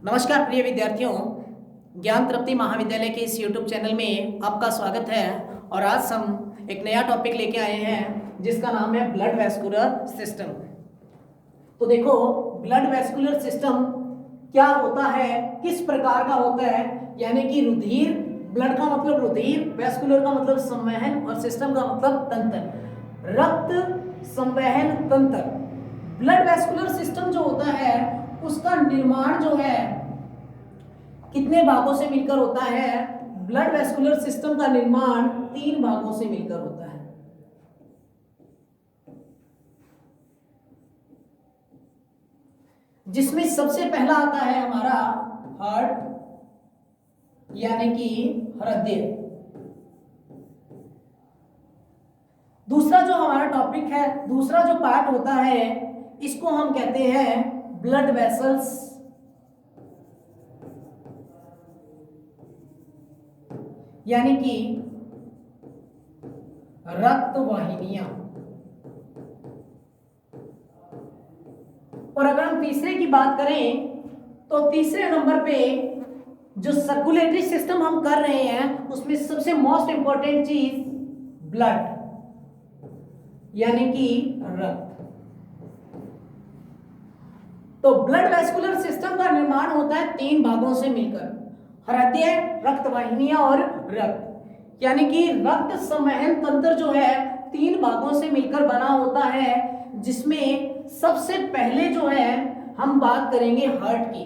नमस्कार प्रिय विद्यार्थियों, ज्ञान तृप्ति महाविद्यालय के इस YouTube चैनल में आपका स्वागत है। और आज हम एक नया टॉपिक लेके आए हैं जिसका नाम है ब्लड वेस्कुलर सिस्टम। तो देखो, ब्लड वेस्कुलर सिस्टम क्या होता है, किस प्रकार का होता है, यानी कि रुधिर, ब्लड का मतलब रुधिर, वेस्कुलर का मतलब संवहन और सिस्टम का मतलब तंत्र, रक्त संवहन तंत्र। ब्लड वेस्कुलर सिस्टम जो होता है उसका निर्माण जो है कितने भागों से मिलकर होता है? ब्लड वेस्कुलर सिस्टम का निर्माण 3 भागों से मिलकर होता है। जिसमें सबसे पहला आता है हमारा हार्ट, यानी कि हृदय। दूसरा जो हमारा टॉपिक है, दूसरा जो पार्ट होता है, इसको हम कहते हैं ब्लड वेसल्स, यानी कि रक्त वाहिनियां। और अगर हम तीसरे की बात करें तो तीसरे नंबर पे जो सर्कुलेटरी सिस्टम हम कर रहे हैं उसमें सबसे मोस्ट इंपॉर्टेंट चीज ब्लड, यानी कि रक्त। तो ब्लड वेस्कुलर सिस्टम का निर्माण होता है 3 भागों से मिलकर, हृदय, रक्त वाहिनियां और रक्त। यानी कि रक्त संवहन तंत्र जो है 3 भागों से मिलकर बना होता है, जिसमें सबसे पहले जो है हम बात करेंगे हार्ट की।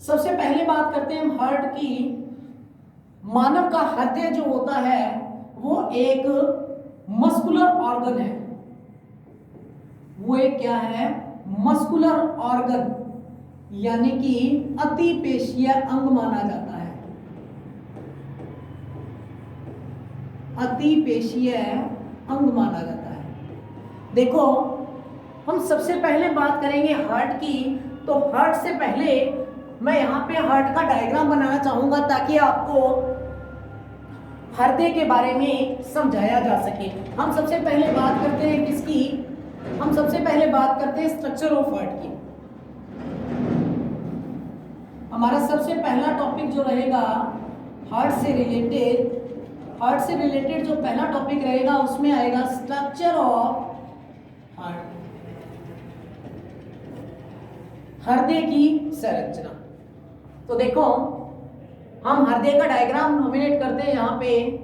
सबसे पहले बात करते हैं हम हार्ट की। मानव का हृदय जो होता है वो एक मस्कुलर ऑर्गन है। वो एक क्या है? मस्कुलर ऑर्गन, यानी कि अतिपेशीय अंग माना जाता है। अतिपेशीय अंग माना जाता है। देखो, हम सबसे पहले बात करेंगे हार्ट की। तो हार्ट से पहले मैं यहां पे हार्ट का डायग्राम बनाना चाहूंगा ताकि आपको हृदय के बारे में समझाया जा सके। हम सबसे पहले बात करते हैं किसकी? हम सबसे पहले बात करते हैं स्ट्रक्चर ऑफ हार्ट की। हमारा सबसे पहला टॉपिक जो रहेगा हार्ट से रिलेटेड, हार्ट से रिलेटेड जो पहला टॉपिक रहेगा उसमें आएगा स्ट्रक्चर ऑफ हार्ट, हृदय की संरचना। तो देखो, हम हृदय का डायग्राम नॉमिनेट करते हैं यहां पे।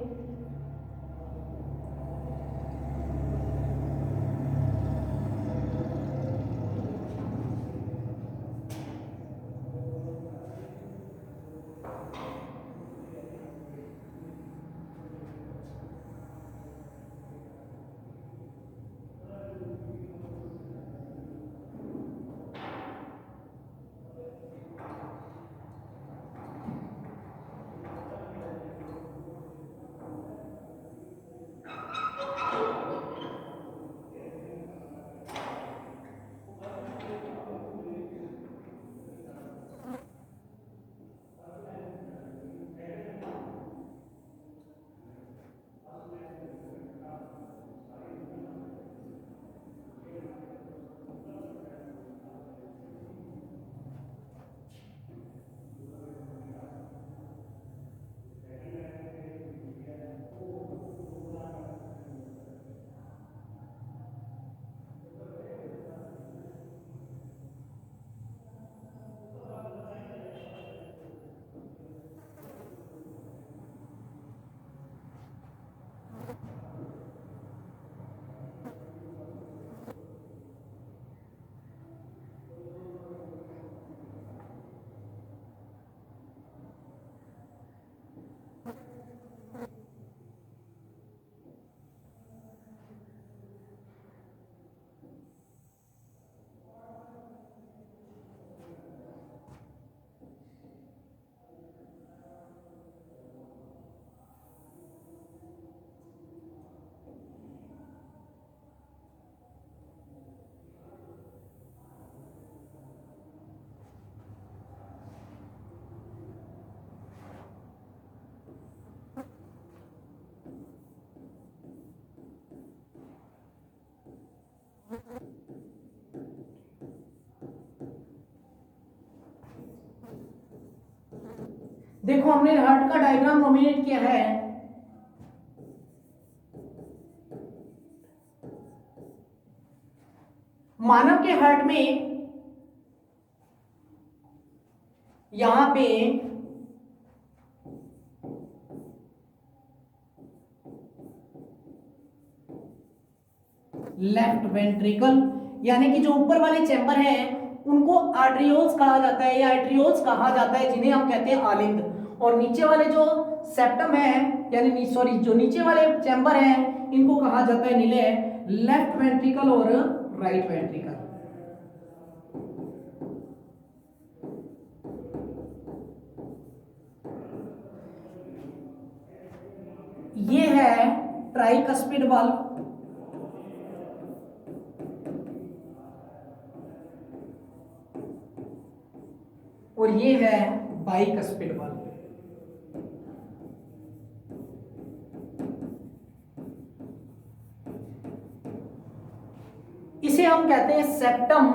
देखो हमने हार्ट का डायग्राम नॉमिनेट किया है। मानव के हार्ट में यहां पे लेफ्ट वेंट्रिकल यानी कि जो ऊपर वाले चैम्बर हैं उनको आर्टरियोल्स कहा जाता है या एट्रियोल्स कहा जाता है, जिन्हें हम कहते हैं आलिंद। और नीचे वाले जो सेप्टम है यानी सॉरी जो नीचे वाले चैम्बर हैं इनको कहा जाता है निलय, लेफ्ट वेंट्रिकल और राइट वेंट्रिकल। ये है ट्राइकस्पिड वाल्व और ये है बाइकस्पिड वाल्व। इसे हम कहते हैं सेप्टम,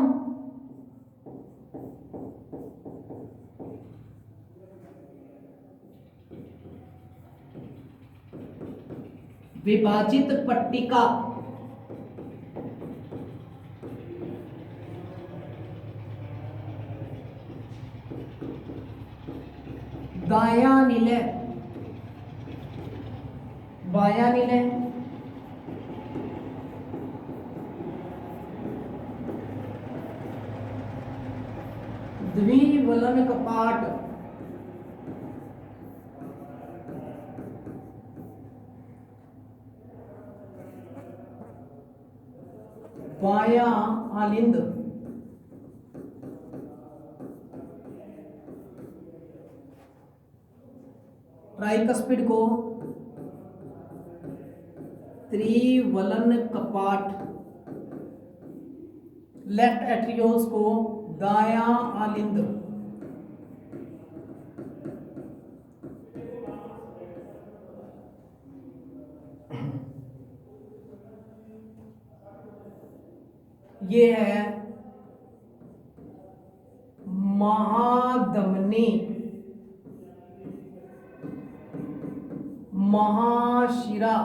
विभाजित पट्टिका, दायां निलय, बायां निलय, द्विवलन कपाट, बायां आलिंद, ट्राइकस्पिड को त्रिवलन कपाट, लेफ्ट एट्रियोल्स को दायां आलिंद। ये है महाधमनी, महाशिरा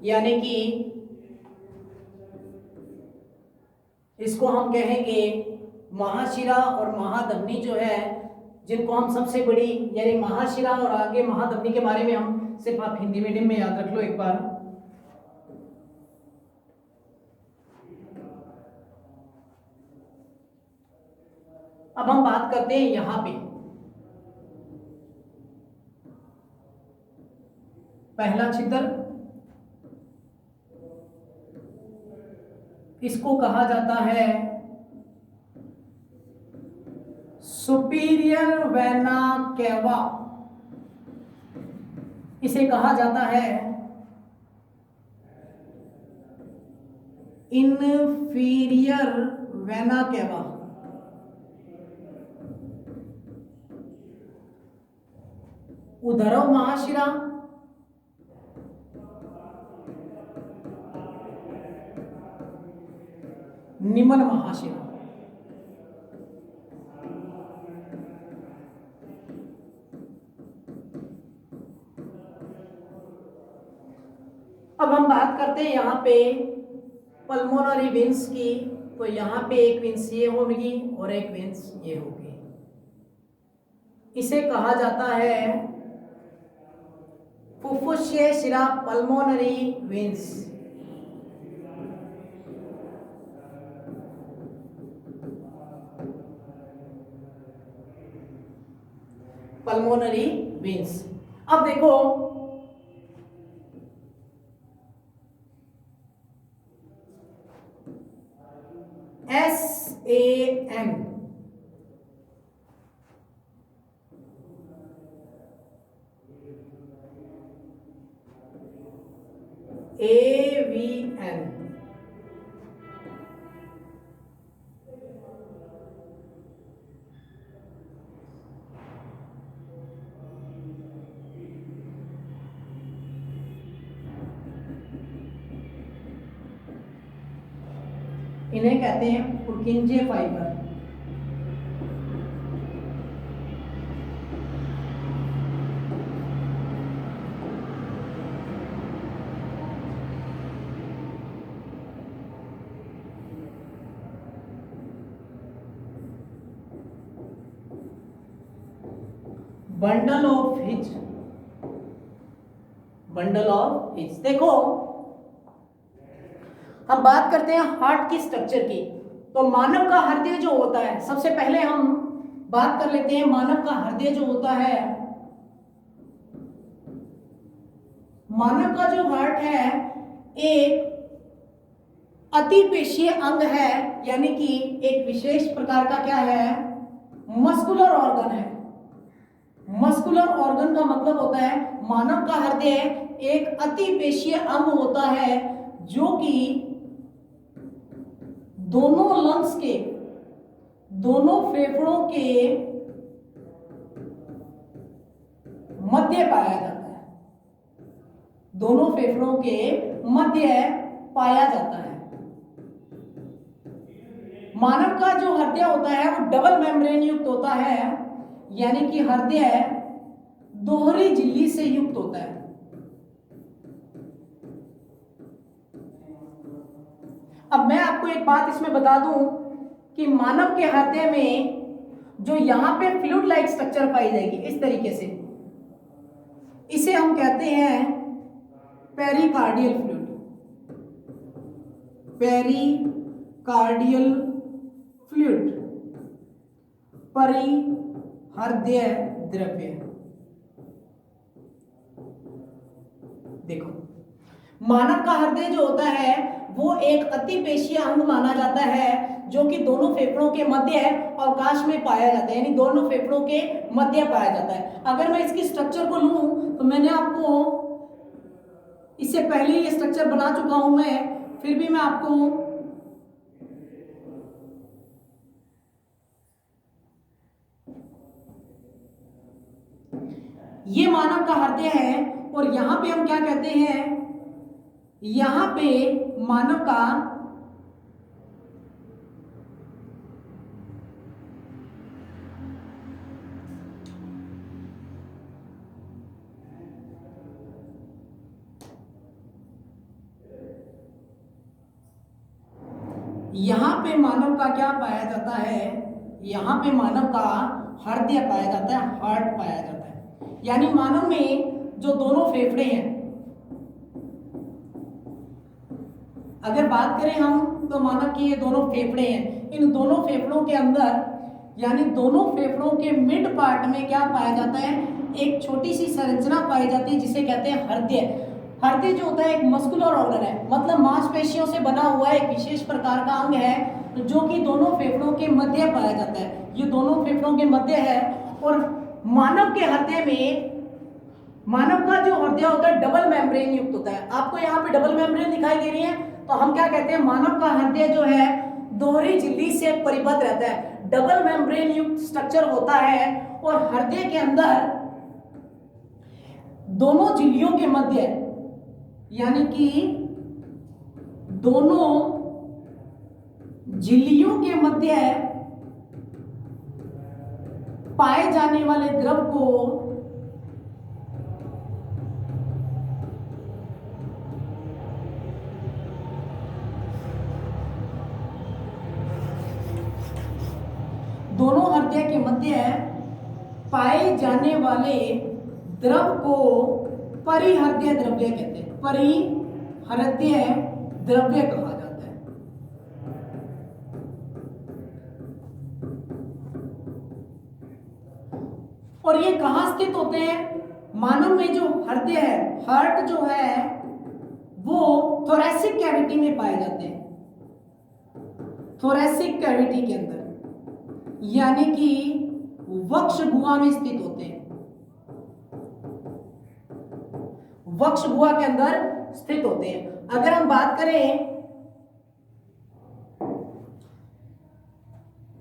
यानी कि इसको हम कहेंगे महाशिरा और महाधमनी जो है, जिनको हम सबसे बड़ी यानी महाशिरा और आगे महाधमनी के बारे में हम सिर्फ आप हिंदी मीडियम में याद रख लो एक बार। अब हम बात करते हैं यहां पे पहला छिद्र, इसको कहा जाता है सुपीरियर वेना केवा, इसे कहा जाता है इनफीरियर वेना केवा। उदरव महाशिरा, निम्न महाशिरा। अब हम बात करते हैं यहाँ पे पल्मोनरी वेन्स की, तो यहाँ पे एक वेन्स ये होगी और एक वेन्स ये होगी। इसे कहा जाता है फुफ्फुसीय शिरा, पल्मोनरी वेन्स। Pulmonary veins. अब देखो SAM AVN इन्हें कहते हैं Purkinje fibre. Bundle of His, bundle of His. देखो हम बात करते हैं हार्ट की स्ट्रक्चर की, तो मानव का हृदय जो होता है, सबसे पहले हम बात कर लेते हैं मानव का हृदय जो होता है। मानव का जो हार्ट है एक अतिपेशीय अंग है, यानी कि एक विशेष प्रकार का क्या है, मस्कुलर ऑर्गन है। मस्कुलर ऑर्गन का मतलब होता है मानव का हृदय एक अतिपेशीय अंग होता है जो कि दोनों लंग्स के, दोनों फेफड़ों के मध्य पाया जाता है, दोनों फेफड़ों के मध्य पाया जाता है। मानव का जो हृदय होता है वो डबल मेम्ब्रेन युक्त होता है, यानी कि हृदय दोहरी झिल्ली से युक्त होता है। अब मैं आपको एक बात इसमें बता दूं कि मानव के हृदय में जो यहां पे फ्लूइड लाइक स्ट्रक्चर पाई जाएगी इस तरीके से, इसे हम कहते हैं पेरिकार्डियल फ्लूइड, पेरिकार्डियल फ्लूइड, परिहृदय द्रव्य। देखो मानव का हृदय जो होता है वो एक अतिपेशीय अंग माना जाता है जो कि दोनों फेफड़ों के मध्य अवकाश में पाया जाता है, यानी दोनों फेफड़ों के मध्य पाया जाता है। अगर मैं इसकी स्ट्रक्चर को लूं तो मैंने आपको इससे पहले ये स्ट्रक्चर बना चुका हूं मैं, फिर भी मैं आपको ये मानव का हृदय है और यहां पे हम क्या कहते हैं, यहां पे मानव का यहां पे मानव का क्या पाया जाता है, यहां पे मानव का हृदय पाया जाता है, हार्ट पाया जाता है। यानी मानव में जो दोनों फेफड़े हैं, अगर बात करें हम तो मानव की ये दोनों फेफड़े हैं, इन दोनों फेफड़ों के अंदर यानी दोनों फेफड़ों के मिड पार्ट में क्या पाया जाता है, एक छोटी सी संरचना पाई जाती है जिसे कहते हैं हृदय। हृदय जो होता है एक मस्कुलर ऑर्गन है, मतलब मांसपेशियों से बना हुआ एक विशेष प्रकार का अंग है जो कि दोनों फेफड़ों के मध्य पाया जाता है। ये दोनों फेफड़ों के मध्य है और मानव के हृदय में, मानव का जो हृदय होता है डबल मेम्ब्रेन युक्त होता है। आपको यहाँ पे डबल मेम्ब्रेन दिखाई दे रही है, तो हम क्या कहते हैं, मानव का हृदय जो है दोहरी झिल्ली से परिबद्ध रहता है, डबल मेम्ब्रेन युक्त स्ट्रक्चर होता है और हृदय के अंदर दोनों झिल्लियों के मध्य, यानी कि दोनों झिल्लियों के मध्य पाए जाने वाले द्रव को दोनों हृदय के मध्य पाए जाने वाले द्रव को परिहृदय द्रव्य कहते हैं, परिहृदय द्रव्य कहा जाता है। और ये कहां स्थित होते हैं, मानव में जो हृदय है, हार्ट जो है वो थोरैसिक कैविटी में पाए जाते हैं, थोरैसिक कैविटी के अंदर, यानी कि वक्ष गुहा में स्थित होते हैं, वक्ष गुहा के अंदर स्थित होते हैं। अगर हम बात करें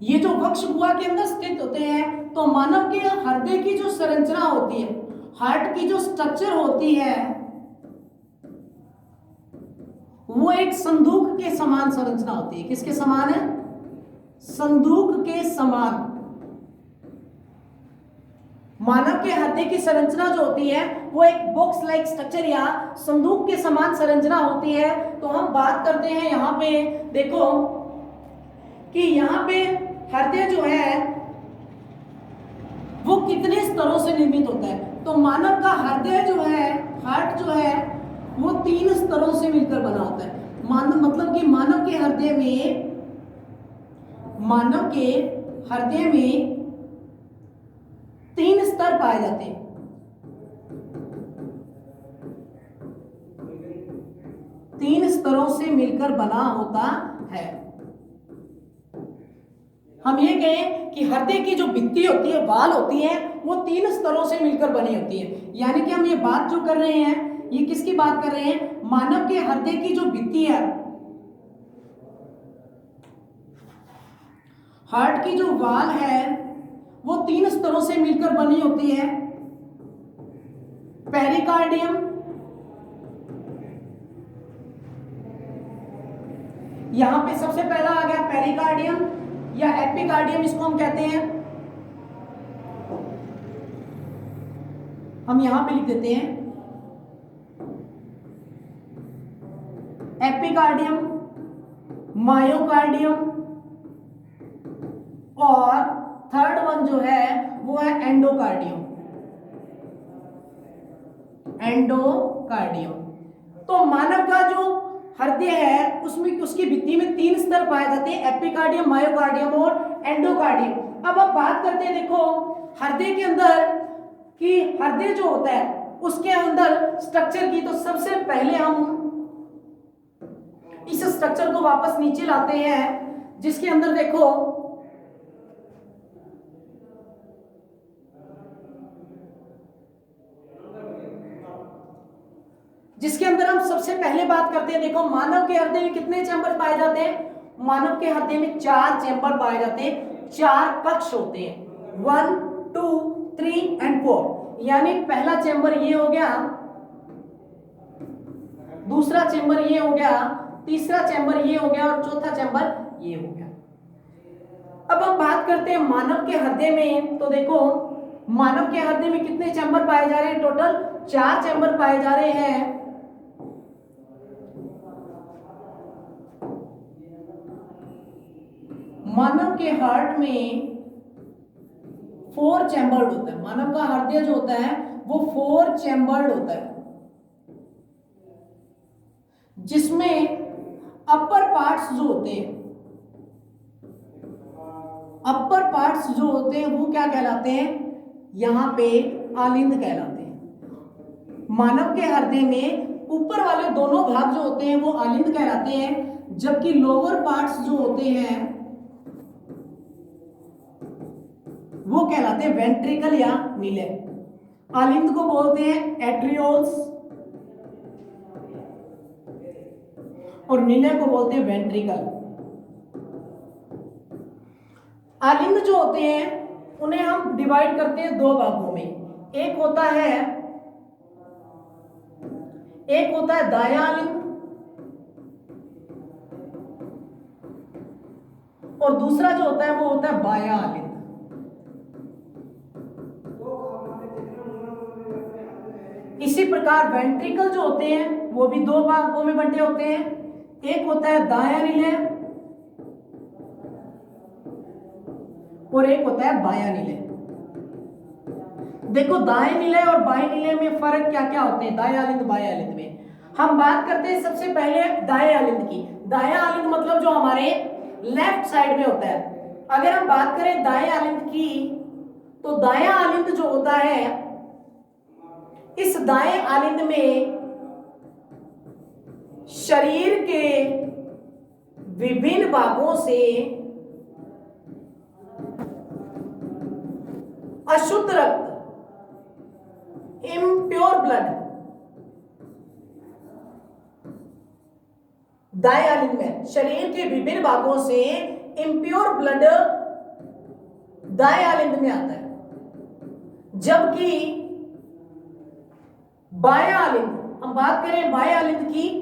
ये जो वक्ष गुहा के अंदर स्थित होते हैं, तो मानव के हृदय की जो संरचना होती है, हार्ट की जो स्ट्रक्चर होती है, वो एक संदूक के समान संरचना होती है। किसके समान है, संदूक के समान। मानव के हृदय की संरचना जो होती है वो एक बॉक्स लाइक स्ट्रक्चर या संदूक के समान संरचना होती है। तो हम बात करते हैं यहां पे, देखो कि यहां पे हृदय जो है वो कितने स्तरों से निर्मित होता है? तो मानव का हृदय जो है, हार्ट जो है, वो 3 स्तरों से मिलकर बना होता है। मानव मतलब कि मानव के हृदय में 3 स्तर पाए जाते हैं। तीन स्तरों से मिलकर बना होता है। हम ये कहें कि हृदय की जो भित्ति होती है, वाल होती है, वो 3 स्तरों से मिलकर बनी होती है। यानी कि हम ये बात जो कर रहे हैं, ये किसकी बात कर रहे हैं? मानव के हृदय की जो भित्ति है, हार्ट की जो वाल है, वो 3 स्तरों से मिलकर बनी होती है। पेरिकार्डियम, यहां पे सबसे पहला आ गया पेरिकार्डियम या एपिकार्डियम, इसको हम कहते हैं। हम यहां पे लिख देते हैं एपिकार्डियम, मायोकार्डियम, और थर्ड वन जो है वो है एंडोकार्डियम। एंडोकार्डियम। तो मानव का जो हृदय है उसमें उसकी भित्ति में 3 स्तर पाए जाते हैं, एपिकार्डियम, मायोकार्डियम और एंडोकार्डियम। अब हम बात करते हैं, देखो हृदय के अंदर कि हृदय जो होता है उसके अंदर स्ट्रक्चर की, तो सबसे पहले हम इस स्ट्रक्चर को वापस नीचे लाते हैं, जिसके अंदर देखो हम सबसे पहले बात करते हैं। देखो मानव के हृदय में कितने चैम्बर पाए जाते हैं? मानव के हृदय में 4 चैम्बर पाए जाते हैं, 4 कक्ष होते हैं, 1, 2, 3 एंड 4। यानी पहला चैम्बर ये हो गया, दूसरा चैम्बर ये हो गया, तीसरा चैम्बर ये हो गया और चौथा चैम्बर ये हो गया। अब हम बात करते हैं मानव के हृदय में। तो देखो मानव के हृदय में कितने चैम्बर पाए जा रहे हैं? टोटल 4 चैम्बर पाए जा रहे हैं। मानव के हार्ट में 4 चैम्बर्ड होता है। मानव का हृदय जो होता है वो 4 चैम्बर्ड होता है, जिसमें अपर पार्ट्स जो होते हैं, वो क्या कहलाते हैं? यहां पे आलिंद कहलाते हैं। मानव के हृदय में ऊपर वाले दोनों भाग जो होते हैं वो आलिंद कहलाते हैं, जबकि लोअर पार्ट्स जो होते हैं वो कहलाते हैं वेंट्रिकल या निलय। आलिंद को बोलते हैं एट्रियोल्स और निलय को बोलते हैं वेंट्रिकल। आलिंद जो होते हैं उन्हें हम डिवाइड करते हैं 2 भागों में। एक होता है दायां आलिंद और दूसरा जो होता है वो होता है बायां आलिंद। इसी प्रकार वेंट्रिकल जो होते हैं वो भी 2 भागों में बंटे होते हैं। एक होता है दायां निलय और एक होता है बायां निलय। देखो दाएं निलय और बाएं निलय में फर्क क्या क्या होते हैं दाएं आलिंद बाएं आलिंद में? हम बात करते हैं सबसे पहले दाएं आलिंद की। दायां आलिंद मतलब जो हमारे लेफ्ट साइड में होता है। अगर हम बात करें दाएं आलिंद की, तो दायां आलिंद जो होता है, इस दाएं आलिंद में शरीर के विभिन्न भागों से अशुद्ध रक्त, इम्प्योर ब्लड, दाएं आलिंद में शरीर के विभिन्न भागों से इम्प्योर ब्लड दाएं आलिंद में आता है, जबकि बायां आलिंद, हम बात करें बाएं आलिंद की,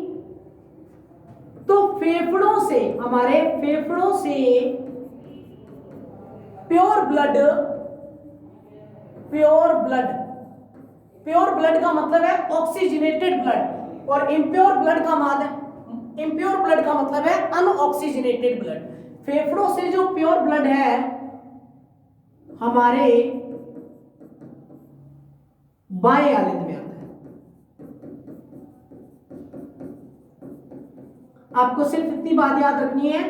तो हमारे फेफड़ों से प्योर ब्लड का मतलब है ऑक्सीजनेटेड ब्लड, और इम्प्योर ब्लड का मतलब है अनऑक्सीजनेटेड ब्लड। फेफड़ों से जो प्योर ब्लड है हमारे बाएं आलिंद में आता है। आपको सिर्फ इतनी बात याद रखनी है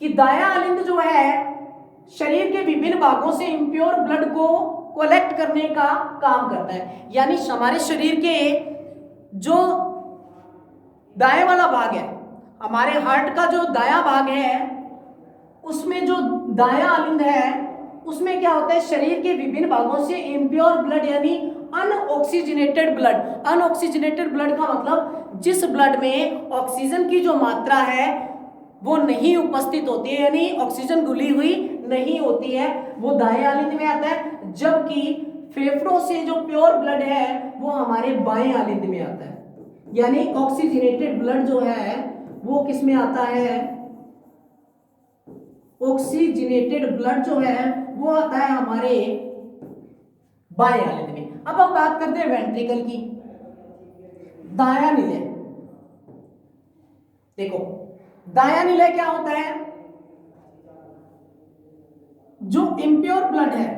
कि दायां आलिंद जो है शरीर के विभिन्न भागों से इम्प्योर ब्लड को कलेक्ट करने का काम करता है। यानी हमारे शरीर के जो दाएं वाला भाग है, हमारे हार्ट का जो दायां भाग है, उसमें जो दायां आलिंद है उसमें क्या होता है, शरीर के विभिन्न भागों से इम्प्योर ब्लड यानी अनऑक्सीजनेटेड ब्लड। अनऑक्सीजनेटेड ब्लड का मतलब जिस ब्लड में ऑक्सीजन की जो मात्रा है वो नहीं उपस्थित होती है, यानी ऑक्सीजन घुली हुई नहीं होती है, वो दाएं आलिंद में आता है। जबकि फेफड़ों से जो प्योर ब्लड है वो हमारे बाएं आलिंद में आता है। यानी ऑक्सीजनेटेड ब्लड जो है वो किस में आता है, ऑक्सीजनेटेड ब्लड जो है वो आता है हमारे बाएं आलिंद में। अब हम बात करते हैं वेंट्रिकल की। दायां निलय, देखो दायां निलय क्या होता है, जो इम्प्योर ब्लड है,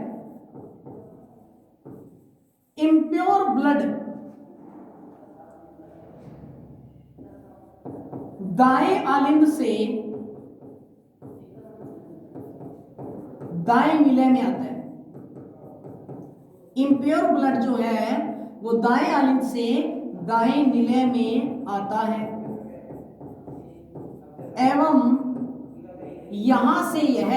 इम्प्योर ब्लड दाएं आलिंद से दाएं निलय में आता है। इम्प्योर ब्लड जो है वो दाएं आलिंद से दाएं निलय में आता है एवं यहां से यह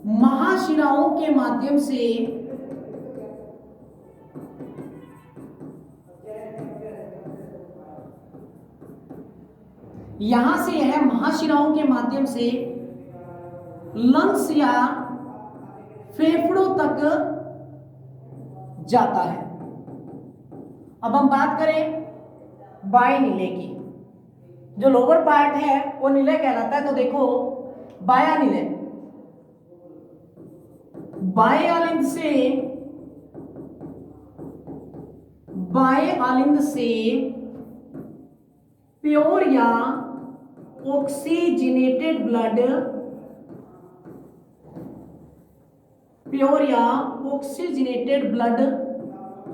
महाशिराओं के माध्यम से महाशिराओं के माध्यम से लंग्स या फेफड़ों तक जाता है। अब हम बात करें बाएं निलय की। जो लोअर पार्ट है वो निलय कहलाता है। तो देखो बायां निलय, बाएं आलिंद से प्योर या ऑक्सीजनेटेड ब्लड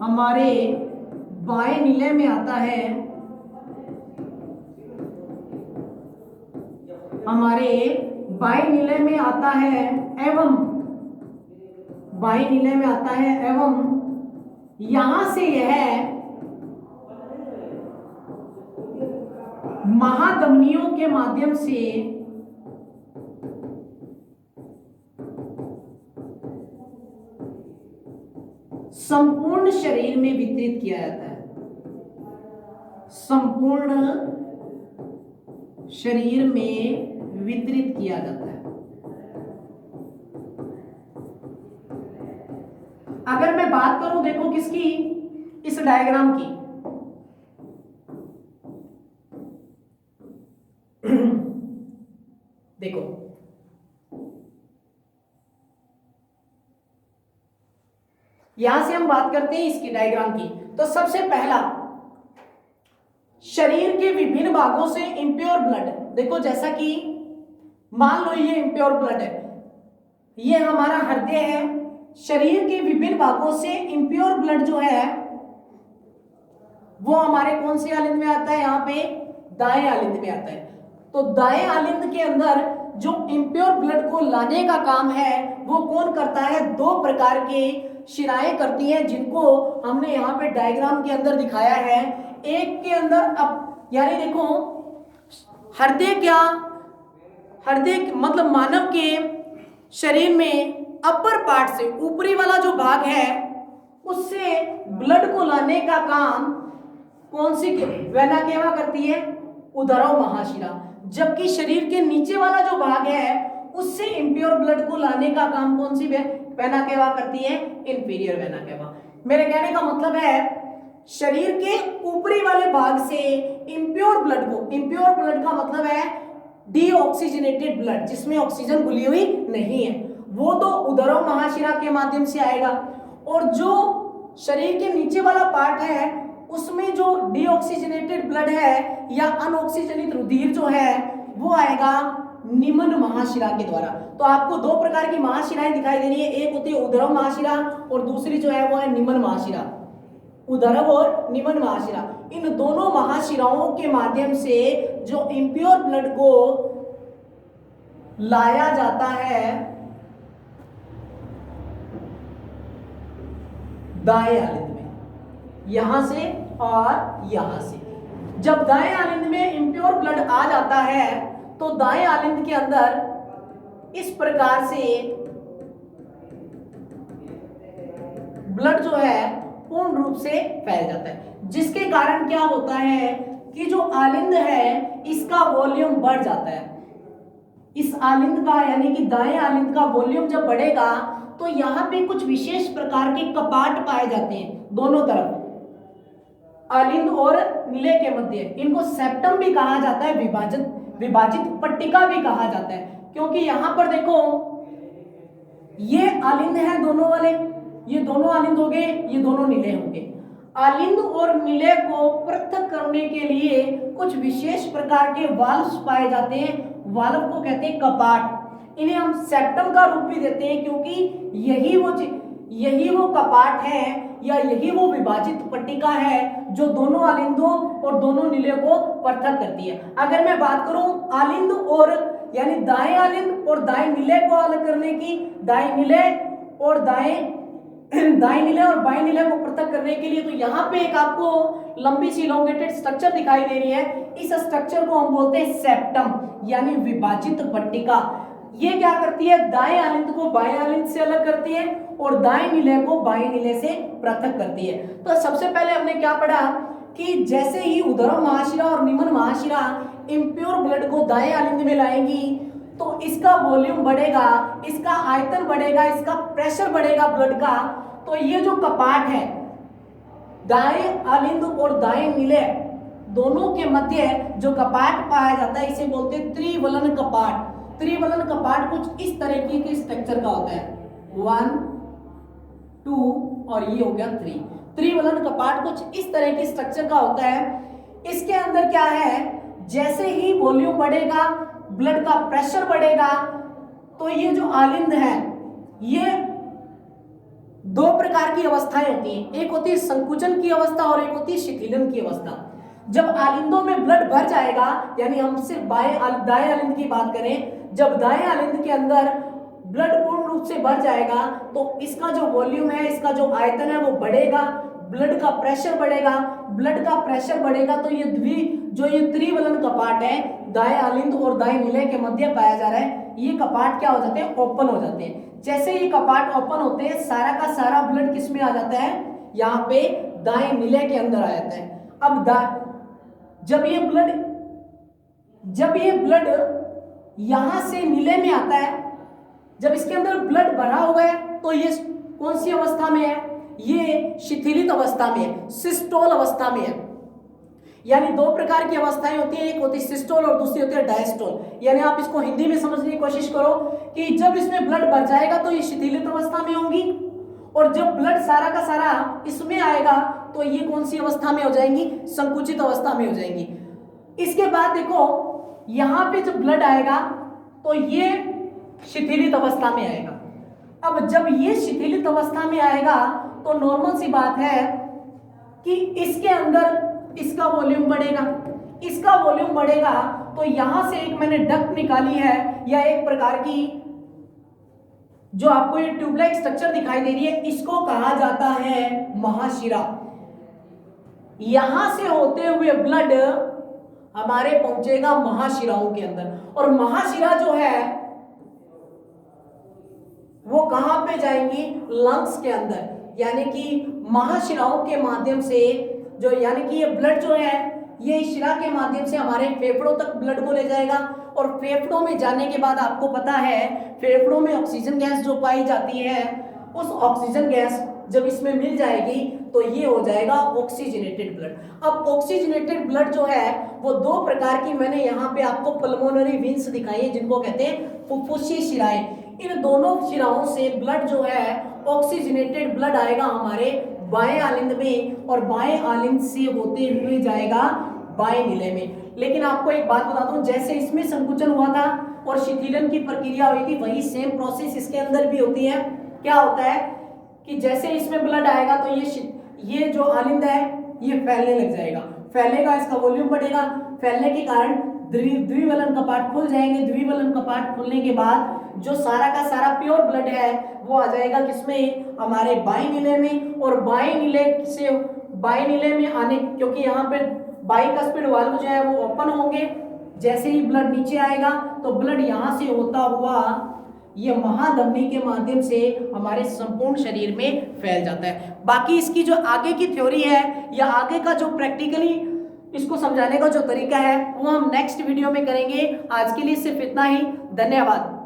हमारे बाएं निलय में आता है, एवं यहां से यह महाधमनियों के माध्यम से संपूर्ण शरीर में वितरित किया जाता है। संपूर्ण शरीर में वितरित किया जाता है। अगर मैं बात करूं देखो किसकी, इस डायग्राम की, देखो यहां से हम बात करते हैं इसकी डायग्राम की। तो सबसे पहला शरीर के विभिन्न भागों से इम्प्योर ब्लड, देखो जैसा कि मान लो ये इम्प्योर ब्लड है, ये हमारा हृदय है। शरीर के विभिन्न भागों से इम्प्योर ब्लड जो है वो हमारे कौन से आलिंद में आता है, यहाँ पे दाएं आलिंद में आता है। तो दाएं आलिंद के अंदर जो इम्प्योर ब्लड को लाने का काम है वो कौन करता है, दो प्रकार के शिराएं करती हैं, जिनको हमने यहाँ पे डायग्राम के अंदर दिखाया है। एक के अंदर अब यानी देखो हृदय मतलब मानव के शरीर में अपर पार्ट से ऊपरी वाला जो भाग है उससे ब्लड को लाने का काम कौन सी वेना केवा करती है, उदरव महाशिरा। जबकि शरीर के नीचे वाला जो भाग है उससे इम्प्योर ब्लड को लाने का काम कौन सी वेना केवा करती है, इंफीरियर वेना केवा। मेरे कहने का मतलब है शरीर के ऊपरी वाले भाग से इम्प्योर ब्लड का मतलब है डीऑक्सीजनेटेड ब्लड, जिसमें ऑक्सीजन घुली हुई नहीं है, वो तो उदरव महाशिरा के माध्यम से आएगा। और जो शरीर के नीचे वाला पार्ट है उसमें जो डीऑक्सीजनेटेड ब्लड है या अनऑक्सीजनित रुधिर जो है वो आएगा निम्न महाशिरा के द्वारा। तो आपको दो प्रकार की महाशिराएं दिखाई दे रही है, एक होती है उदरम महाशिरा और दूसरी जो है वो है निम्न महाशिरा। उदरम और निम्न महाशिरा, इन दोनों महाशिराओं के माध्यम से जो इम्प्योर ब्लड को लाया जाता है दाएं आलिंद में, यहां से और यहां से। जब दाएं आलिंद में इम्प्योर ब्लड आ जाता है तो दाएं आलिंद के अंदर इस प्रकार से ब्लड जो है पूर्ण रूप से फैल जाता है, जिसके कारण क्या होता है कि जो आलिंद है इसका वॉल्यूम बढ़ जाता है। इस आलिंद का यानी कि दाएं आलिंद का वॉल्यूम जब बढ़ेगा तो यहाँ पे कुछ विशेष प्रकार के कपाट पाए जाते हैं दोनों तरफ, आलिंद और नीले के मध्य। इनको सेप्टम भी कहा जाता है, विभाजित पट्टिका भी कहा जाता है, क्योंकि यहाँ पर देखो ये आलिंद है दोनों वाले, ये दोनों आलिंद हो गए, ये दोनों नीले होंगे। आलिंद और नीले को पृथक करने के लिए कुछ विशेष प्रकार के वाल्व्स पाए जाते हैं, वाल्व को कहते हैं कपाट। इन्हें हम सेप्टम का रूप भी देते हैं क्योंकि यही वो कपाट है या यही वो विभाजित पट्टिका है जो दोनों आलिंदों और दोनों नीले को पृथक करती है। अगर मैं बात करूं आलिंद और यानी दाएं आलिंद और दाएं नीले को अलग करने की, दाएं नीले और बाएं नीले को पृथक करने के लिए, तो यहाँ पे एक आपको लंबी सी इलोंगेटेड स्ट्रक्चर दिखाई दे रही है। इस स्ट्रक्चर को हम बोलते हैं सेप्टम यानी विभाजित पट्टिका। ये क्या करती है, दाएं आलिंद को बाएं आलिंद से अलग करती है और दाएं नीले को बाएं नीले से पृथक करती है। तो सबसे पहले हमने क्या पढ़ा कि जैसे ही उदरम महाशिरा और निम्न महाशिरा इम्प्योर ब्लड को दाएं आलिंद में लाएंगी तो इसका वॉल्यूम बढ़ेगा, इसका आयतन बढ़ेगा, इसका प्रेशर बढ़ेगा ब्लड का। तो ये जो कपाट है दाएं आलिंद और दाएं नीले दोनों के मध्य जो कपाट पाया जाता है इसे बोलते हैं त्रिवलन कपाट। त्रिवलन कपाट कुछ इस तरीके के स्ट्रक्चर का होता है, 1 2 और ये हो गया 3। त्रिवलन कपाट कुछ इस तरह के स्ट्रक्चर का होता है। इसके अंदर क्या है, जैसे ही वॉल्यूम बढ़ेगा, ब्लड का प्रेशर बढ़ेगा, तो ये जो आलिंद है ये दो प्रकार की अवस्थाएं होती हैं, एक होती है संकुचन की अवस्था और एक होती है शिथिलन की अवस्था। जब आलिंदों में ब्लड भर जाएगा, यानी हम सिर्फ दाएं आलिंद की बात करें, जब दाएं आलिंद के अंदर ब्लड पूर्ण रूप से भर जाएगा तो इसका जो वॉल्यूम है, इसका जो आयतन है वो बढ़ेगा, ब्लड का प्रेशर बढ़ेगा। ब्लड का प्रेशर बढ़ेगा तो ये त्रिवलन कपाट है दाएं आलिंद और दाएं नीले के मध्य पाया जा रहा है, ये कपाट क्या हो जाते हैं, ओपन हो जाते हैं। जैसे ये कपाट ओपन होते हैं सारा का सारा ब्लड किस में आ जाता है, यहाँ पे दाएं नीले के अंदर आ जाता है। अब जब ये ब्लड यहां से नीले में आता है, जब इसके अंदर ब्लड भरा हुआ है तो ये कौन सी अवस्था में है, ये शिथिलित अवस्था में है, सिस्टोल अवस्था में है। यानी दो प्रकार की अवस्थाएं होती है, एक होती है सिस्टोल और दूसरी होती है डायस्टोल। यानी आप इसको हिंदी में समझने की कोशिश करो कि जब इसमें ब्लड भर जाएगा तो ये शिथिलित अवस्था में होंगी और जब ब्लड सारा का सारा इसमें आएगा तो ये कौन सी अवस्था में हो जाएंगी, संकुचित अवस्था में हो जाएंगी। इसके बाद देखो यहां पे जब ब्लड आएगा तो ये शिथिलित अवस्था में आएगा। अब जब ये शिथिलित अवस्था में आएगा तो नॉर्मल सी बात है कि इसके अंदर इसका वॉल्यूम बढ़ेगा, इसका वॉल्यूम बढ़ेगा तो यहां से एक मैंने डक्ट निकाली है या एक प्रकार की जो आपको ये ट्यूबलाइक स्ट्रक्चर दिखाई दे रही है, इसको कहा जाता है महाशिरा। यहां से होते हुए ब्लड हमारे पहुंचेगा महाशिराओं के अंदर और महाशिरा जो है वो कहां पे जाएंगी, लंग्स के अंदर। यानी कि महाशिराओं के माध्यम से जो यानी कि ये ब्लड जो है ये शिरा के माध्यम से हमारे फेफड़ों तक ब्लड को ले जाएगा और फेफड़ों में जाने के बाद आपको पता है फेफड़ों में ऑक्सीजन गैस जो पाई जाती है, उस ऑक्सीजन गैस जब इसमें मिल जाएगी तो ये हो जाएगा ऑक्सीजनेटेड ब्लड। अब ऑक्सीजनेटेड ब्लड जो है वो दो प्रकार की मैंने यहाँ पे आपको पल्मोनरी वेन्स दिखाई है जिनको कहते हैं फुफ्फुसी शिराएं। इन दोनों शिराओं से ब्लड जो है ऑक्सीजनेटेड ब्लड आएगा हमारे बाएं आलिंद में और बाएं आलिंद से होते हुए जाएगा बाएं नीले में। लेकिन आपको एक बात बता दूं, जैसे इसमें संकुचन हुआ था और शिथिलन की प्रक्रिया हुई थी, वही सेम प्रोसेस इसके अंदर भी होती है। क्या होता है कि जैसे इसमें ब्लड आएगा तो ये जो आलिंद है ये फैलने लग जाएगा, फैलेगा, इसका वॉल्यूम बढ़ेगा, फैलने के कारण द्विवलन कपाट खुल जाएंगे। द्विवलन कपाट खुलने के बाद जो सारा का सारा प्योर ब्लड है वो आ जाएगा किसमें, हमारे बाएं नीले में। और बाएं नीले से बाएं नीले में आने, क्योंकि यहाँ पे बाइकस्पिड वाल्व जो है वो ओपन होंगे, जैसे ही ब्लड नीचे आएगा तो ब्लड यहाँ से होता हुआ ये महाधमनी के माध्यम से हमारे संपूर्ण शरीर में फैल जाता है। बाकी इसकी जो आगे की थ्योरी है या आगे का जो प्रैक्टिकली इसको समझाने का जो तरीका है वो हम नेक्स्ट वीडियो में करेंगे। आज के लिए सिर्फ इतना ही, धन्यवाद।